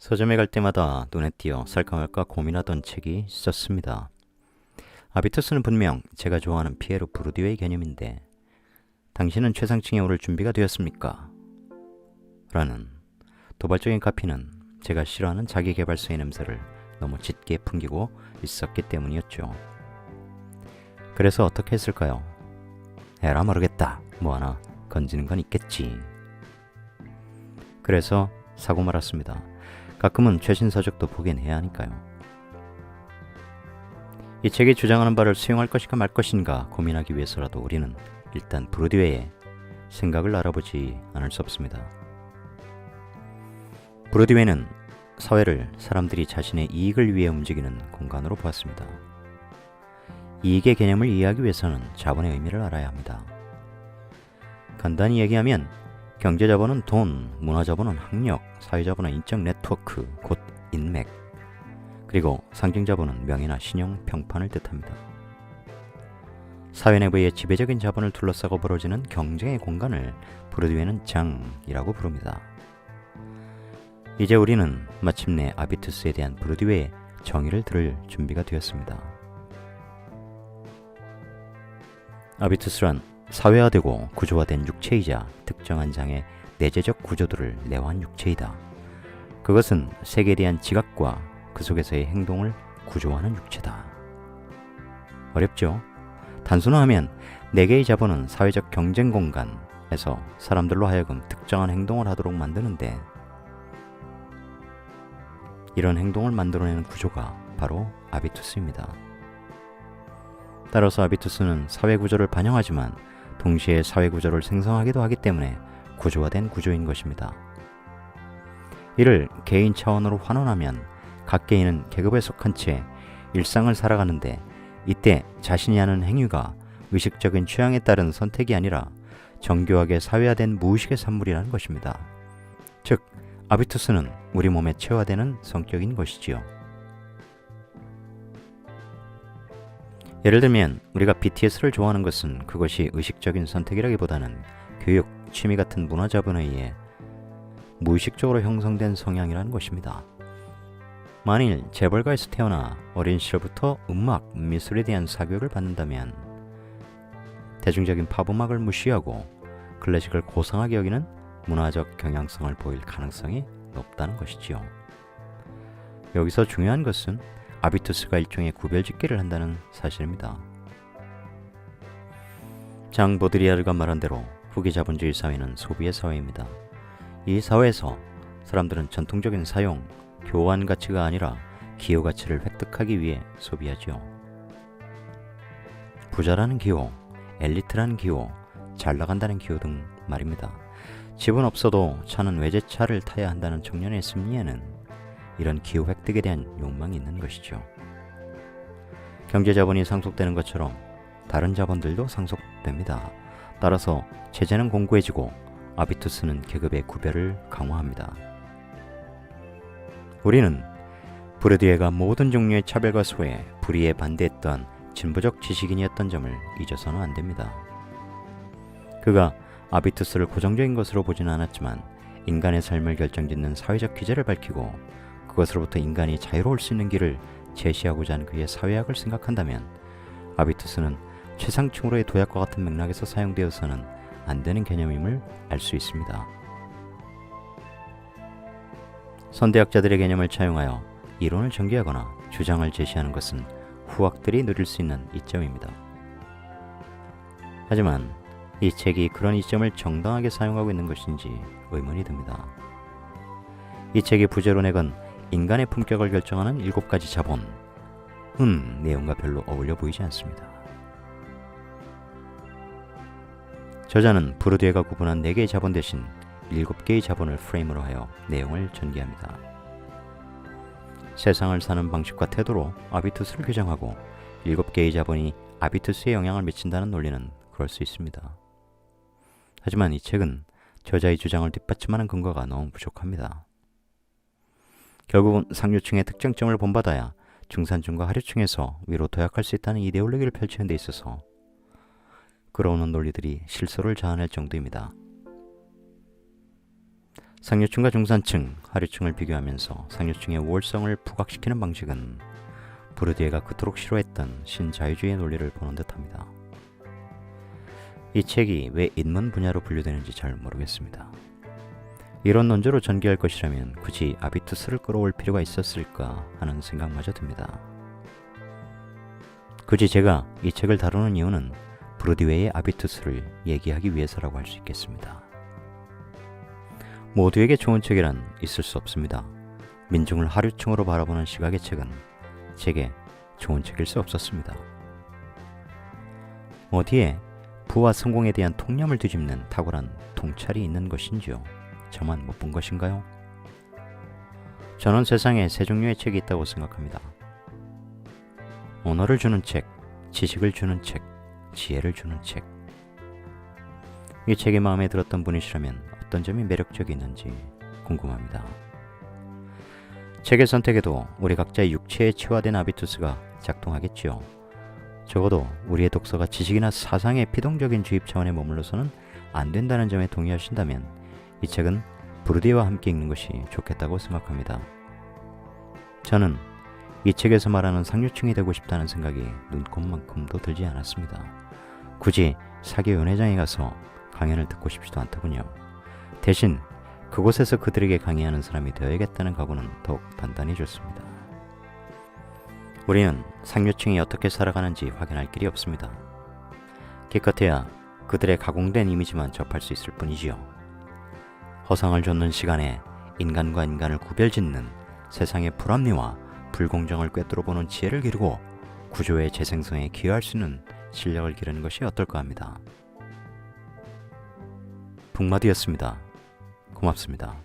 서점에 갈 때마다 눈에 띄어 살까 말까 고민하던 책이 있었습니다. 아비투스는 분명 제가 좋아하는 피에로 부르디오의 개념인데 당신은 최상층에 오를 준비가 되었습니까? 라는 도발적인 카피는 제가 싫어하는 자기계발서의 냄새를 너무 짙게 풍기고 있었기 때문이었죠. 그래서 어떻게 했을까요? 에라 모르겠다. 뭐 하나 건지는 건 있겠지. 그래서 사고 말았습니다. 가끔은 최신 서적도 보긴 해야 하니까요. 이 책이 주장하는 바를 수용할 것인가 말 것인가 고민하기 위해서라도 우리는 일단 부르디웨의 생각을 알아보지 않을 수 없습니다. 부르디웨는 사회를 사람들이 자신의 이익을 위해 움직이는 공간으로 보았습니다. 이익의 개념을 이해하기 위해서는 자본의 의미를 알아야 합니다. 간단히 얘기하면 경제자본은 돈, 문화자본은 학력, 사회자본은 인적 네트워크, 곧 인맥, 그리고 상징자본은 명예나 신용, 평판을 뜻합니다. 사회 내부의 지배적인 자본을 둘러싸고 벌어지는 경쟁의 공간을 부르디웨는 장이라고 부릅니다. 이제 우리는 마침내 아비투스에 대한 부르디웨의 정의를 들을 준비가 되었습니다. 아비투스란 사회화되고 구조화된 육체이자 특정한 장의 내재적 구조들을 내화한 육체이다. 그것은 세계에 대한 지각과 그 속에서의 행동을 구조화하는 육체다. 어렵죠? 단순화하면 4개의 자본은 사회적 경쟁 공간에서 사람들로 하여금 특정한 행동을 하도록 만드는데 이런 행동을 만들어내는 구조가 바로 아비투스입니다. 따라서 아비투스는 사회구조를 반영하지만 동시에 사회구조를 생성하기도 하기 때문에 구조화된 구조인 것입니다. 이를 개인 차원으로 환원하면 각 개인은 계급에 속한 채 일상을 살아가는데 이때 자신이 하는 행위가 의식적인 취향에 따른 선택이 아니라 정교하게 사회화된 무의식의 산물이라는 것입니다. 즉, 아비투스는 우리 몸에 체화되는 성격인 것이지요. 예를 들면 우리가 BTS를 좋아하는 것은 그것이 의식적인 선택이라기보다는 교육, 취미 같은 문화자본에 의해 무의식적으로 형성된 성향이라는 것입니다. 만일 재벌가에서 태어나 어린 시절부터 음악, 미술에 대한 사교육을 받는다면 대중적인 팝음악을 무시하고 클래식을 고상하게 여기는 문화적 경향성을 보일 가능성이 높다는 것이지요. 여기서 중요한 것은 아비투스가 일종의 구별짓기를 한다는 사실입니다. 장 보드리아르가 말한 대로 후기 자본주의 사회는 소비의 사회입니다. 이 사회에서 사람들은 전통적인 사용, 교환 가치가 아니라 기호 가치를 획득하기 위해 소비하지요. 부자라는 기호, 엘리트라는 기호, 잘 나간다는 기호 등 말입니다. 집은 없어도 차는 외제차를 타야 한다는 청년의 심리에는 이런 기호 획득에 대한 욕망이 있는 것이죠. 경제자본이 상속되는 것처럼 다른 자본들도 상속됩니다. 따라서 체제는 공고해지고 아비투스는 계급의 구별을 강화합니다. 우리는 부르디에가 모든 종류의 차별과 소외, 불의에 반대했던 진보적 지식인이었던 점을 잊어서는 안 됩니다. 그가 아비투스를 고정적인 것으로 보지는 않았지만 인간의 삶을 결정짓는 사회적 기제를 밝히고 그것으로부터 인간이 자유로울 수 있는 길을 제시하고자 한 그의 사회학을 생각한다면 아비투스는 최상층으로의 도약과 같은 맥락에서 사용되어서는 안 되는 개념임을 알 수 있습니다. 선대학자들의 개념을 차용하여 이론을 전개하거나 주장을 제시하는 것은 후학들이 누릴 수 있는 이점입니다. 하지만 이 책이 그런 이점을 정당하게 사용하고 있는 것인지 의문이 듭니다. 이 책의 부제로 내건 인간의 품격을 결정하는 7가지 자본은 내용과 별로 어울려 보이지 않습니다. 저자는 부르디에가 구분한 4개의 자본 대신 7개의 자본을 프레임으로 하여 내용을 전개합니다. 세상을 사는 방식과 태도로 아비투스를 규정하고 7개의 자본이 아비투스에 영향을 미친다는 논리는 그럴 수 있습니다. 하지만 이 책은 저자의 주장을 뒷받침하는 근거가 너무 부족합니다. 결국은 상류층의 특정점을 본받아야 중산층과 하류층에서 위로 도약할 수 있다는 이데올로기를 펼치는 데 있어서 끌어오는 논리들이 실소를 자아낼 정도입니다. 상류층과 중산층, 하류층을 비교하면서 상류층의 우월성을 부각시키는 방식은 부르디에가 그토록 싫어했던 신자유주의 논리를 보는 듯합니다. 이 책이 왜 인문 분야로 분류되는지 잘 모르겠습니다. 이런 논조로 전개할 것이라면 굳이 아비투스를 끌어올 필요가 있었을까 하는 생각마저 듭니다. 굳이 제가 이 책을 다루는 이유는 부르디웨의 아비투스를 얘기하기 위해서라고 할 수 있겠습니다. 모두에게 좋은 책이란 있을 수 없습니다. 민중을 하류층으로 바라보는 시각의 책은 제게 좋은 책일 수 없었습니다. 어디에 부와 성공에 대한 통념을 뒤집는 탁월한 통찰이 있는 것인지요? 저만 못 본 것인가요? 저는 세상에 세 종류의 책이 있다고 생각합니다. 언어를 주는 책, 지식을 주는 책, 지혜를 주는 책. 이 책이 마음에 들었던 분이시라면 어떤 점이 매력적이었는지 궁금합니다. 책의 선택에도 우리 각자의 육체에 치화된 아비투스가 작동하겠지요. 적어도 우리의 독서가 지식이나 사상의 피동적인 주입 차원에 머물러서는 안 된다는 점에 동의하신다면 이 책은 부르디에와 함께 읽는 것이 좋겠다고 생각합니다. 저는 이 책에서 말하는 상류층이 되고 싶다는 생각이 눈꼽만큼도 들지 않았습니다. 굳이 사교 연회장에 가서 강연을 듣고 싶지도 않더군요. 대신 그곳에서 그들에게 강의하는 사람이 되어야겠다는 각오는 더욱 단단해졌습니다. 우리는 상류층이 어떻게 살아가는지 확인할 길이 없습니다. 기껏해야 그들의 가공된 이미지만 접할 수 있을 뿐이지요. 허상을 좇는 시간에 인간과 인간을 구별짓는 세상의 불합리와 불공정을 꿰뚫어보는 지혜를 기르고 구조의 재생성에 기여할 수 있는 실력을 기르는 것이 어떨까 합니다. 북마디였습니다. 고맙습니다.